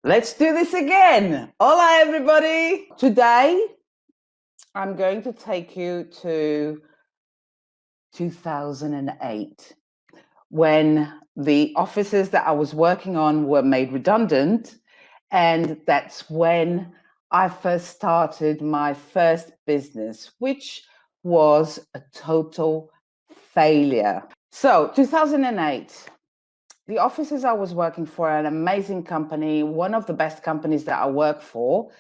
Let's do this again. Hola, everybody. Today, I'm going to take you to 2008 when the offices that I was working on were made redundant. And that's when I first started my first business, which was a total failure. So, 2008. The offices I was working for, an amazing company, one of the best companies that I work for,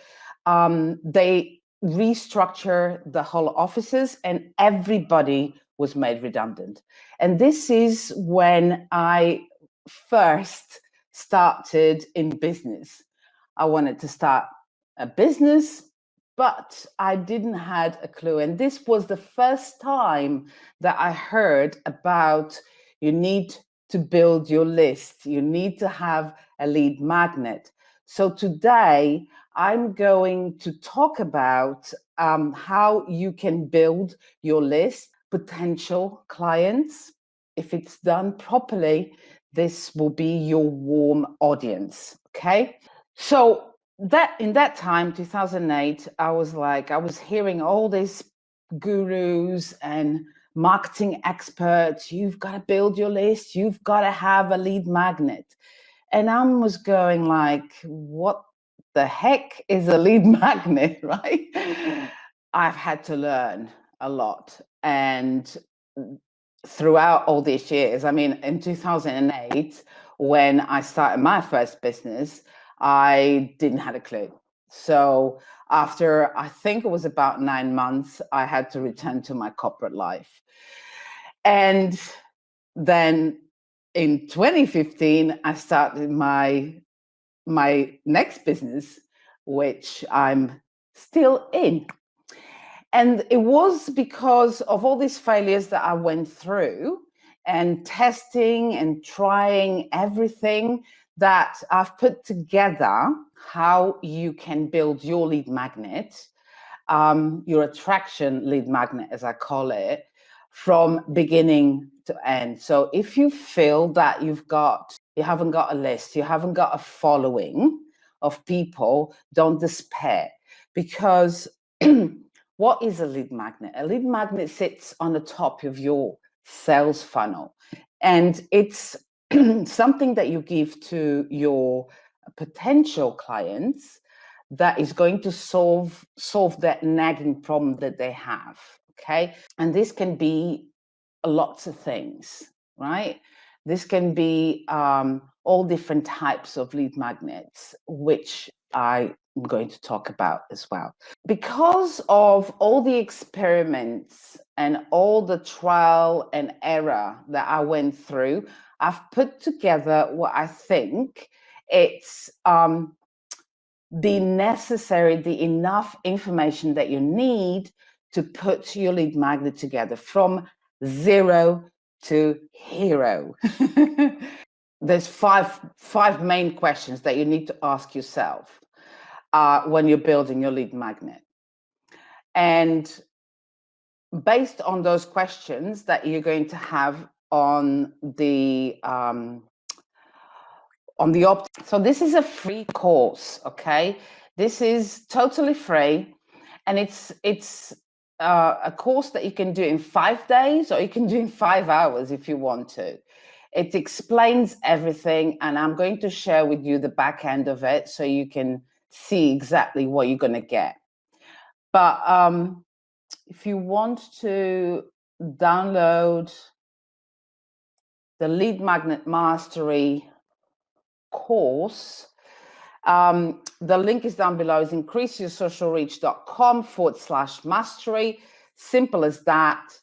they restructure the whole offices and everybody was made redundant. And this is when I first started in business. I wanted to start a business, but I didn't had a clue. And this was the first time that I heard about you need to build your list. You need to have a lead magnet. So today I'm going to talk about how you can build your list, potential clients. If it's done properly, this will be your warm audience. Okay. So that in that time, 2008, I was hearing all these gurus and marketing experts. You've got to build your list. You've got to have a lead magnet. And I was going like, what the heck is a lead magnet, right? I've had to learn a lot. And throughout all these years, I mean, in 2008, when I started my first business, I didn't have a clue. So after, I think it was about 9 months, I had to return to my corporate life. And then in 2015, I started my next business, which I'm still in. And it was because of all these failures that I went through and testing and trying everything that I've put together how you can build your lead magnet, your attraction lead magnet, as I call it, from beginning to end. So if you feel that you haven't got a list, you haven't got a following of people, don't despair, because what is a lead magnet? A lead magnet sits on the top of your sales funnel, and it's something that you give to your potential clients that is going to solve that nagging problem that they have. Okay. And this can be lots of things, right? This can be all different types of lead magnets, which I'm going to talk about as well. Because of all the experiments and all the trial and error that I went through, I've put together what I think it's the enough information that you need to put your lead magnet together from zero to hero. There's five main questions that you need to ask yourself when you're building your lead magnet. And based on those questions that you're going to have on the so this is a free course, okay? This is totally free, and it's a course that you can do in 5 days, or you can do in 5 hours if you want to. It explains everything, and I'm going to share with you the back end of it so you can see exactly what you're going to get. But if you want to download the Lead Magnet Mastery course, the link is down below. Is increaseyourSocialReach.com/mastery. Simple as that.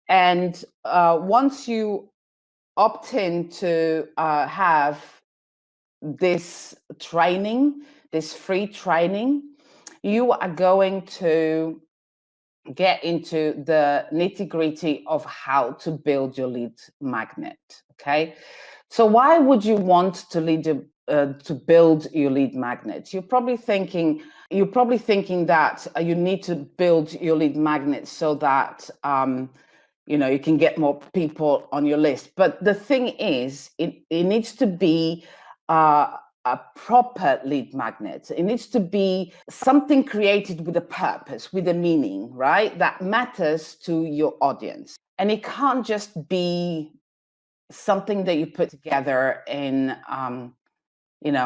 And once you opt in to have this training, this free training, you are going to get into the nitty-gritty of how to build your lead magnet. Okay, so why would you want to build your lead magnet? You're probably thinking that you need to build your lead magnet so that you can get more people on your list. But the thing is, it needs to be a a proper lead magnet. It needs to be something created with a purpose, with a meaning, right? That matters to your audience. And it can't just be something that you put together in, in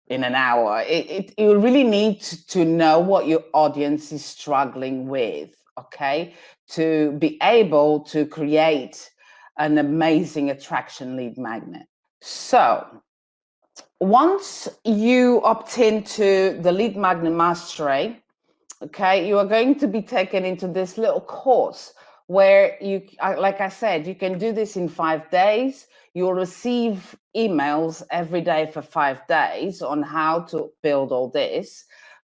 an hour. You really need to know what your audience is struggling with, okay, to be able to create an amazing attraction lead magnet. So once you opt into the lead magnet mastery, okay, you are going to be taken into this little course where you, like I said, you can do this in 5 days. You'll receive emails every day for 5 days on how to build all this.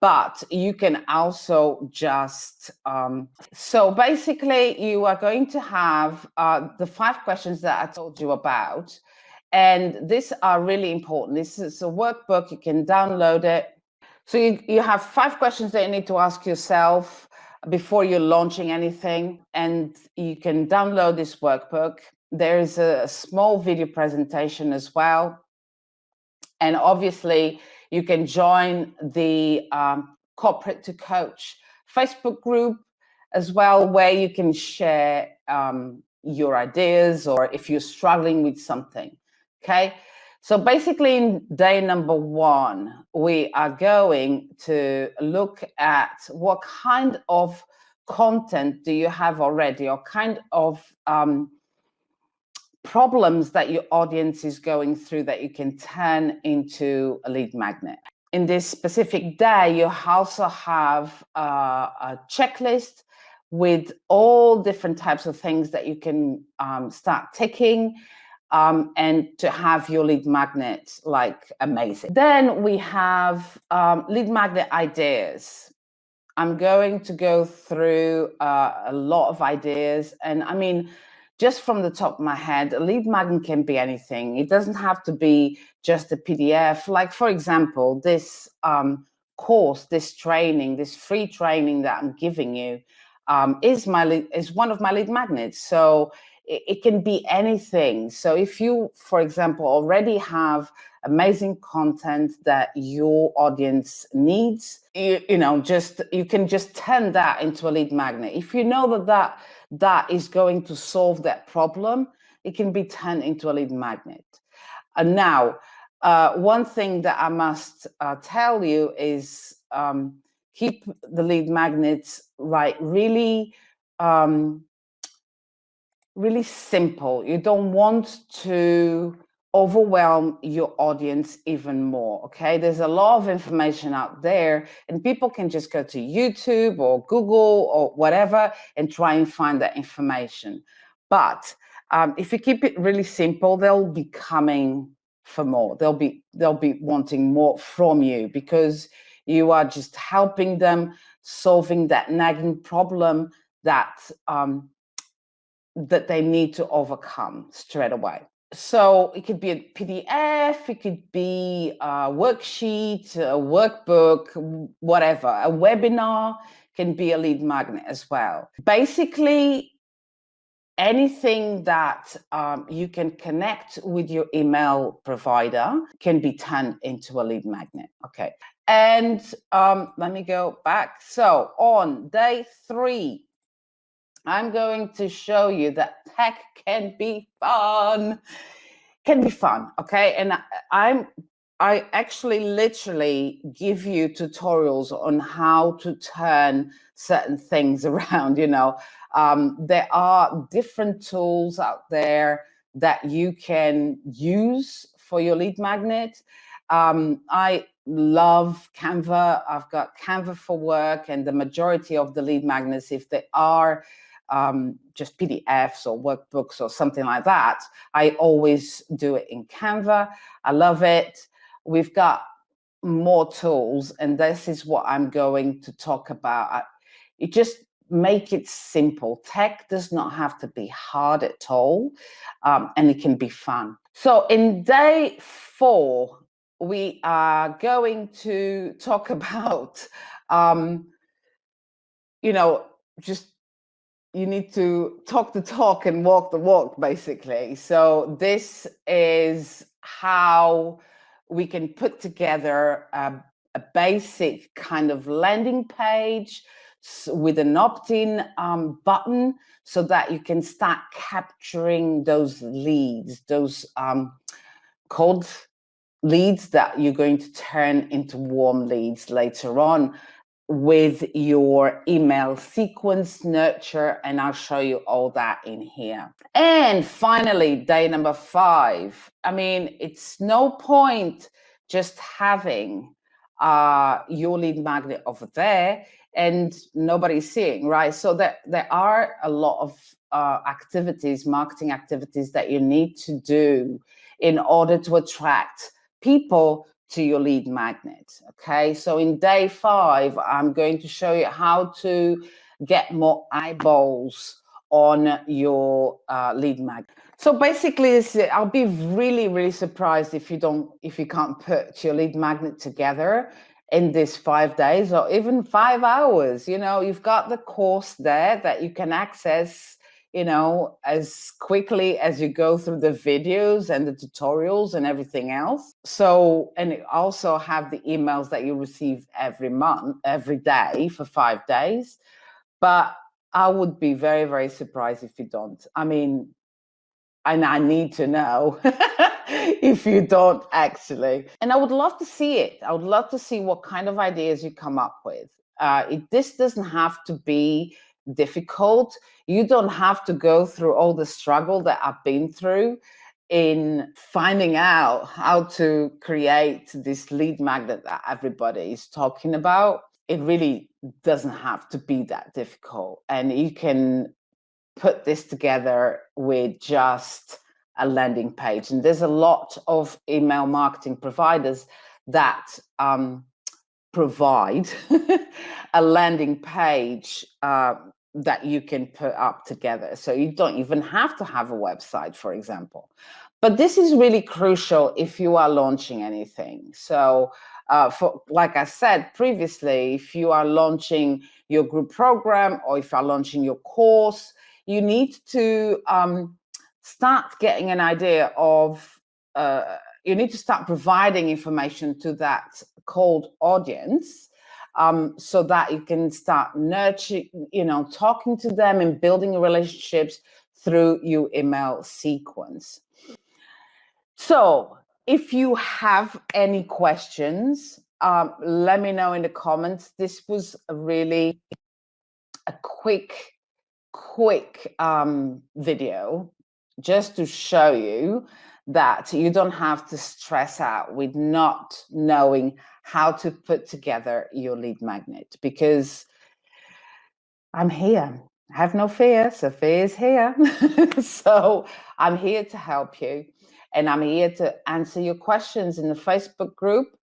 But you can also just, so basically you are going to have the 5 questions that I told you about. And these are really important. This is a workbook, you can download it. So you have 5 questions that you need to ask yourself before you're launching anything. And you can download this workbook. There is a small video presentation as well. And obviously, you can join the Corporate to Coach Facebook group as well, where you can share your ideas or if you're struggling with something, okay? So basically in day number 1, we are going to look at what kind of content do you have already, or kind of problems that your audience is going through that you can turn into a lead magnet. In this specific day, you also have a checklist with all different types of things that you can start ticking and to have your lead magnet like amazing. Then we have lead magnet ideas. I'm going to go through a lot of ideas, and I mean, just from the top of my head, a lead magnet can be anything. It doesn't have to be just a PDF. Like, for example, this course, this training, this free training that I'm giving you is one of my lead magnets. So it can be anything. So if you, for example, already have amazing content that your audience needs, you can just turn that into a lead magnet. If you know that is going to solve that problem, it can be turned into a lead magnet. And now, one thing that I must tell you is keep the lead magnets really simple. You don't want to overwhelm your audience even more, okay? There's a lot of information out there, and people can just go to YouTube or Google or whatever and try and find that information. But if you keep it really simple, they'll be coming for more. They'll be wanting more from you because you are just helping them solving that nagging problem that that they need to overcome straight away. So it could be a PDF, it could be a worksheet, a workbook, whatever. A webinar can be a lead magnet as well. Basically, anything that you can connect with your email provider can be turned into a lead magnet. Okay. And let me go back. So on day 3, I'm going to show you that tech can be fun. Okay? And I actually literally give you tutorials on how to turn certain things around, there are different tools out there that you can use for your lead magnet. I love Canva. I've got Canva for work, and the majority of the lead magnets, if they are just PDFs or workbooks or something like that, I always do it in Canva. I love it. We've got more tools, and this is what I'm going to talk about. You just make it simple. Tech does not have to be hard at all, and it can be fun. So in day 4, we are going to talk about, just you need to talk the talk and walk the walk, basically. So this is how we can put together a basic kind of landing page with an opt-in button, so that you can start capturing those leads, those cold leads that you're going to turn into warm leads later on with your email sequence nurture, and I'll show you all that in here. And finally, day number 5. I mean, it's no point just having your lead magnet over there and nobody's seeing, right? So there are a lot of activities, marketing activities that you need to do in order to attract people to your lead magnet. Okay, so in day 5, I'm going to show you how to get more eyeballs on your lead magnet. So basically, I'll be really, really surprised if you can't put your lead magnet together in this 5 days or even 5 hours. You know, you've got the course there that you can access, you know, as quickly as you go through the videos and the tutorials and everything else. So, and you also have the emails that you receive every month, every day for 5 days. But I would be very, very surprised if you don't. I mean, and I need to know if you don't actually. And I would love to see it. I would love to see what kind of ideas you come up with. This doesn't have to be difficult. You don't have to go through all the struggle that I've been through in finding out how to create this lead magnet that everybody is talking about. It really doesn't have to be that difficult. And you can put this together with just a landing page. And there's a lot of email marketing providers that provide a landing page that you can put up together. So you don't even have to have a website, for example. But this is really crucial if you are launching anything. So for, like I said previously, if you are launching your group program or if you are launching your course, you need to start getting an idea of, you need to start providing information to that cold audience, so that you can start nurturing, you know, talking to them and building relationships through your email sequence. So if you have any questions, let me know in the comments. This was really a quick video just to show you that you don't have to stress out with not knowing how to put together your lead magnet, because I'm here. Have no fear. Sophia's here. So I'm here to help you, and I'm here to answer your questions in the Facebook group.